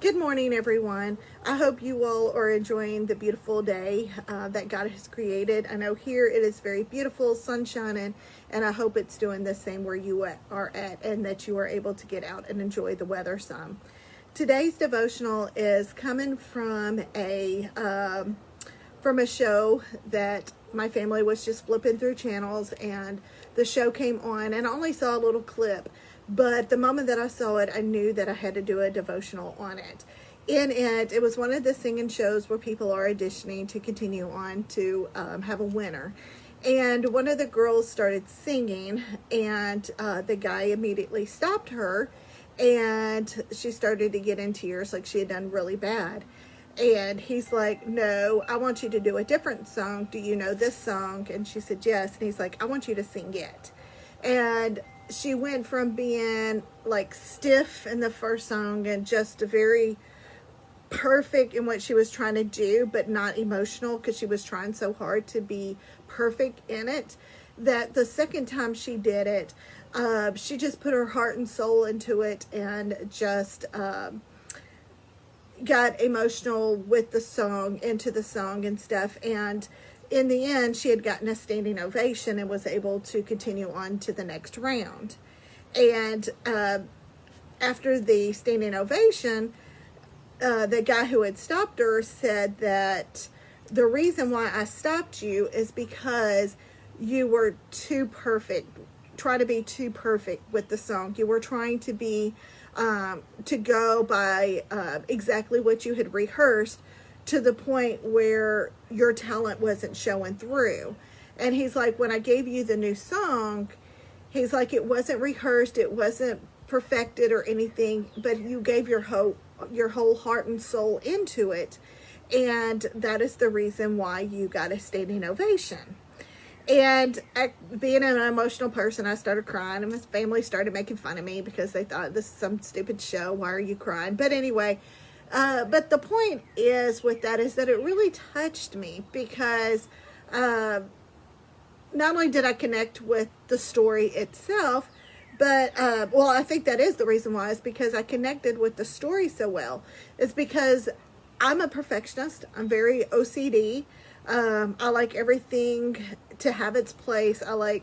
Good morning, everyone. I hope you all are enjoying the beautiful day that God has created. I know here it is very beautiful, sun shining, and I hope it's doing the same where you are at and that you are able to get out and enjoy the weather some. Today's devotional is coming from a show that my family was just flipping through channels, and the show came on, and I only saw a little clip, but the moment that I saw it, I knew that I had to do a devotional on it. In it, it was one of the singing shows where people are auditioning to continue on to have a winner. And one of the girls started singing, and the guy immediately stopped her, and she started to get in tears like she had done really bad. And he's like, no, I want you to do a different song. Do you know this song? And she said, yes. And he's like, I want you to sing it. And she went from being like stiff in the first song and just very perfect in what she was trying to do, but not emotional because she was trying so hard to be perfect in it, that the second time she did it, she just put her heart and soul into it and just got emotional with the song, into the song and stuff. And in the end, she had gotten a standing ovation and was able to continue on to the next round. And after the standing ovation, the guy who had stopped her said that the reason why I stopped you is because you were too perfect, try to be too perfect with the song. You were trying to be to go by exactly what you had rehearsed, to the point where your talent wasn't showing through. And he's like, when I gave you the new song, he's like, it wasn't rehearsed, it wasn't perfected or anything, but you gave your whole heart and soul into it, and that is the reason why you got a standing ovation. And being an emotional person, I started crying, and my family started making fun of me because they thought, this is some stupid show, why are you crying? But anyway, but the point is with that is that it really touched me because not only did I connect with the story itself, but well, I think that is the reason why, is because I connected with the story so well. It's because I'm a perfectionist. I'm very OCD. I like everything to have its place. I like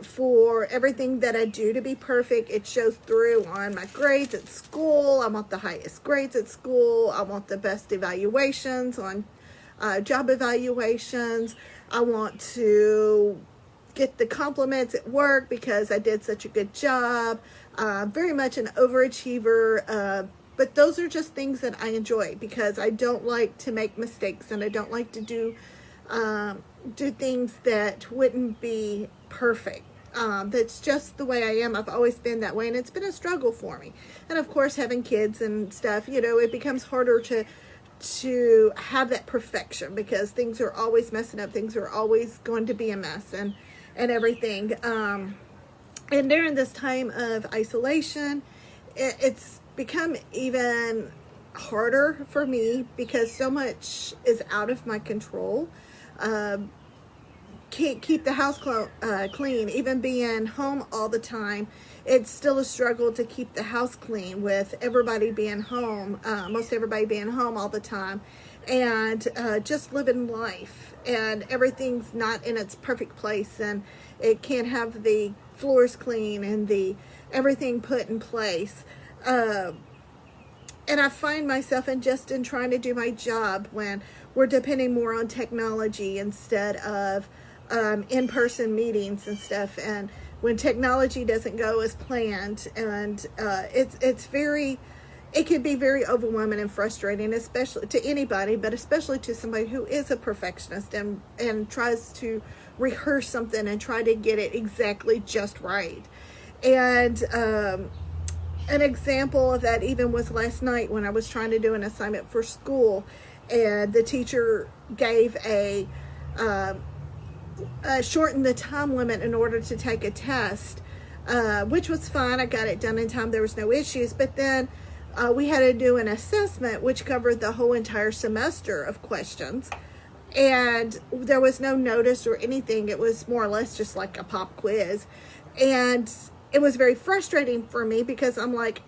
for everything that I do to be perfect. It shows through on my grades at school. I want the highest grades at school. I want the best evaluations on job evaluations. I want to get the compliments at work because I did such a good job. Very much an overachiever. But those are just things that I enjoy because I don't like to make mistakes, and I don't like to do things that wouldn't be perfect. That's just the way I am. I've always been that way, and it's been a struggle for me. And of course, having kids and stuff, it becomes harder to have that perfection because things are always messing up. Things are always going to be a mess and everything. And during this time of isolation, it's become even harder for me because so much is out of my control. Can't keep the house clean. Even being home all the time, it's still a struggle to keep the house clean with everybody being home, most everybody being home all the time, and just living life, and everything's not in its perfect place, and it can't have the floors clean and the everything put in place. And I find myself in trying to do my job when we're depending more on technology instead of in-person meetings and stuff, and when technology doesn't go as planned, and it can be very overwhelming and frustrating, especially to anybody, but especially to somebody who is a perfectionist and tries to rehearse something and try to get it exactly just right. And an example of that even was last night when I was trying to do an assignment for school, and the teacher gave shortened the time limit in order to take a test, which was fine. I got it done in time. There was no issues. But then we had to do an assessment which covered the whole entire semester of questions, and there was no notice or anything. It was more or less just like a pop quiz, and it was very frustrating for me because I'm like,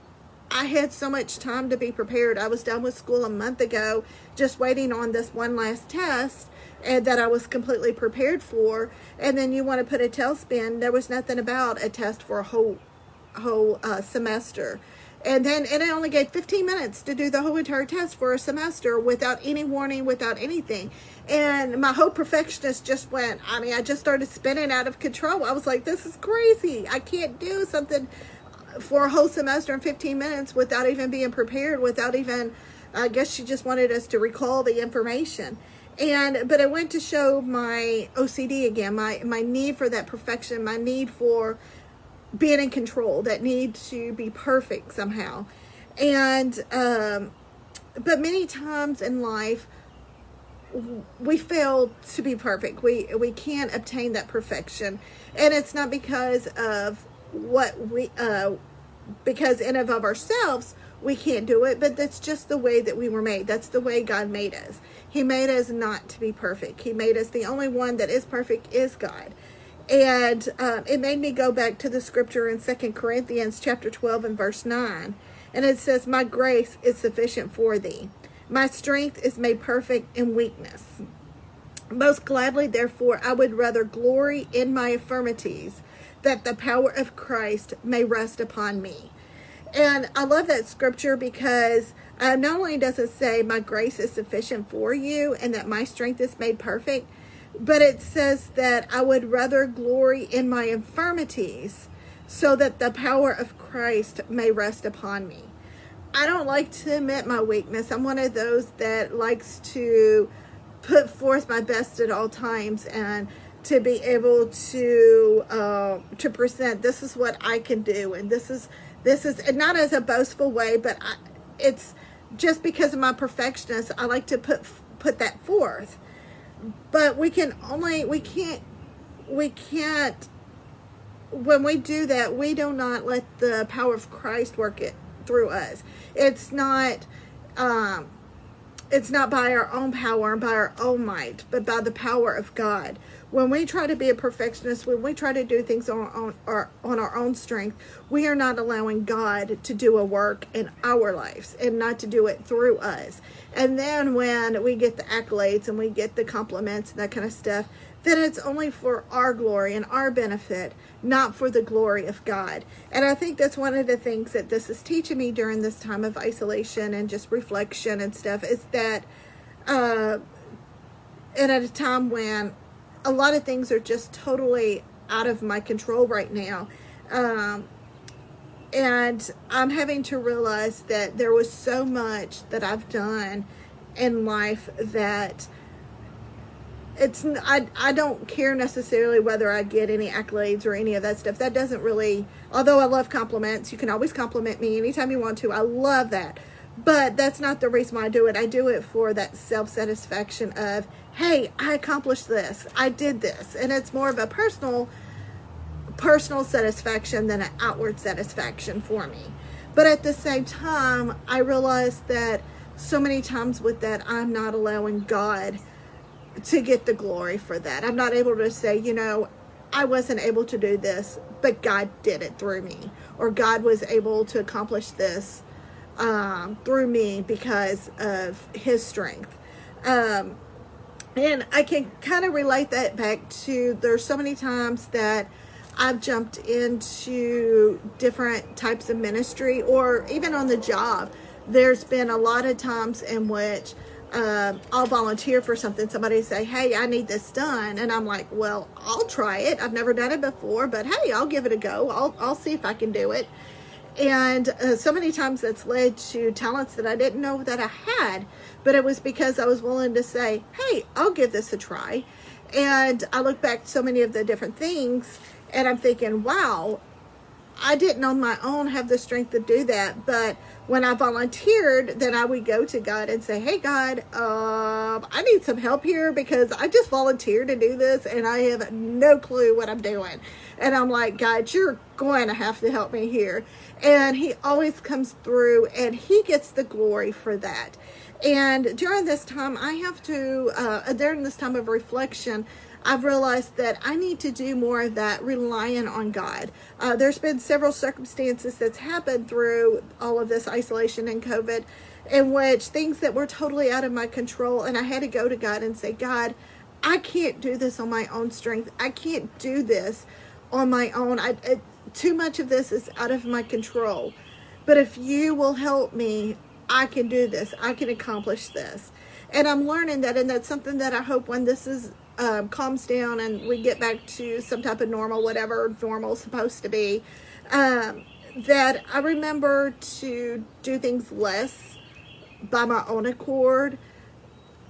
I had so much time to be prepared. I was done with school a month ago, just waiting on this one last test, and that I was completely prepared for. And then you want to put a tailspin. There was nothing about a test for a whole semester. And it only gave 15 minutes to do the whole entire test for a semester without any warning, without anything. And my whole perfectionist just went, I just started spinning out of control. I was like, this is crazy. I can't do something for a whole semester in 15 minutes without even being prepared, without even, I guess she just wanted us to recall the information. But it went to show my OCD again, my need for that perfection, my need for being in control, that need to be perfect somehow. But many times in life, we fail to be perfect. We can't obtain that perfection. And it's not because of because in and of ourselves, we can't do it, but that's just the way that we were made. That's the way God made us. He made us not to be perfect. He made us, the only one that is perfect is God. And it made me go back to the scripture in 2 Corinthians chapter 12 and verse 9. And it says, my grace is sufficient for thee. My strength is made perfect in weakness. Most gladly, therefore, I would rather glory in my infirmities, that the power of Christ may rest upon me. And I love that scripture because not only does it say my grace is sufficient for you and that my strength is made perfect, but it says that I would rather glory in my infirmities so that the power of Christ may rest upon me. I don't like to admit my weakness. I'm one of those that likes to put forth my best at all times and to be able to present, this is what I can do, and this is and not as a boastful way, but it's just because of my perfectionist. I like to put that forth. But we can't, when we do that, we do not let the power of Christ work it through us. It's not by our own power and by our own might, but by the power of God. When we try to be a perfectionist, when we try to do things on our own strength, we are not allowing God to do a work in our lives and not to do it through us. And then when we get the accolades and we get the compliments and that kind of stuff, then it's only for our glory and our benefit, not for the glory of God. And I think that's one of the things that this is teaching me during this time of isolation and just reflection and stuff, is that and at a time when a lot of things are just totally out of my control right now, and I'm having to realize that there was so much that I've done in life that I don't care necessarily whether I get any accolades or any of that stuff. That doesn't really, although I love compliments, you can always compliment me anytime you want to. I love that. But that's not the reason why I do it. I do it for that self-satisfaction of, hey, I accomplished this. I did this. And it's more of a personal satisfaction than an outward satisfaction for me. But at the same time, I realize that so many times with that, I'm not allowing God to get the glory for that. I'm not able to say, I wasn't able to do this, but God did it through me. Or God was able to accomplish this through me because of his strength. And I can kind of relate that back to, there's so many times that I've jumped into different types of ministry, or even on the job. There's been a lot of times in which I'll volunteer for something. Somebody say, hey, I need this done. And I'm like, well, I'll try it. I've never done it before, but hey, I'll give it a go. I'll see if I can do it. And so many times that's led to talents that I didn't know that I had, but it was because I was willing to say, hey, I'll give this a try. And I look back to so many of the different things and I'm thinking, wow, I didn't on my own have the strength to do that. But when I volunteered, then I would go to God and say, hey, God, I need some help here because I just volunteered to do this and I have no clue what I'm doing. And I'm like, God, you're going to have to help me here. And he always comes through and he gets the glory for that. And during this time, during this time of reflection, I've realized that I need to do more of that, relying on God. There's been several circumstances that's happened through all of this isolation and COVID, in which things that were totally out of my control, and I had to go to God and say, God, I can't do this on my own strength. I can't do this on my own. Too much of this is out of my control. But if you will help me, I can do this. I can accomplish this. And I'm learning that, and that's something that I hope when this is calms down and we get back to some type of normal, whatever normal is supposed to be, that I remember to do things less by my own accord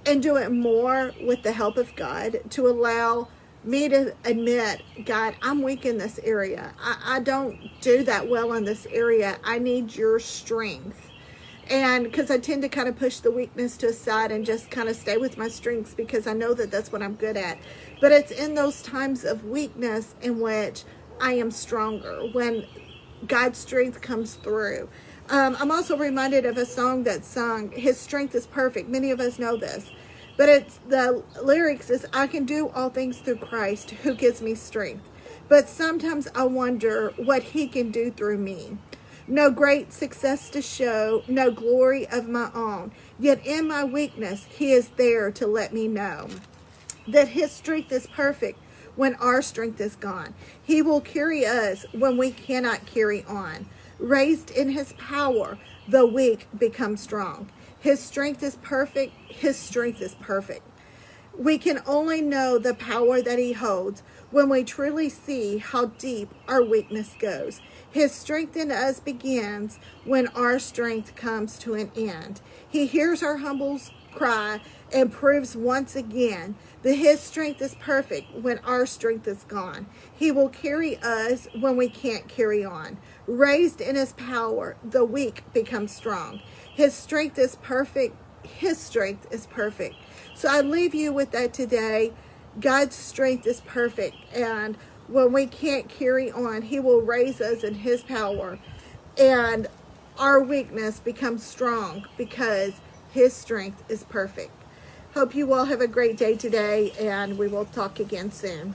and do it more with the help of God, to allow me to admit, God, I'm weak in this area. I don't do that well in this area. I need your strength. And because I tend to kind of push the weakness to the side and just kind of stay with my strengths because I know that that's what I'm good at. But it's in those times of weakness in which I am stronger, when God's strength comes through. I'm also reminded of a song that's sung, His Strength is Perfect. Many of us know this. But it's the lyrics is, I can do all things through Christ who gives me strength. But sometimes I wonder what He can do through me. No great success to show, no glory of my own. Yet in my weakness, He is there to let me know that His strength is perfect when our strength is gone. He will carry us when we cannot carry on. Raised in His power, the weak become strong. His strength is perfect. His strength is perfect. We can only know the power that He holds when we truly see how deep our weakness goes. His strength in us begins when our strength comes to an end. He hears our humble cry and proves once again that His strength is perfect when our strength is gone. He will carry us when we can't carry on. Raised in His power, the weak become strong. His strength is perfect. His strength is perfect. So I leave you with that today. God's strength is perfect. And when we can't carry on, He will raise us in His power. And our weakness becomes strong because His strength is perfect. Hope you all have a great day today, and we will talk again soon.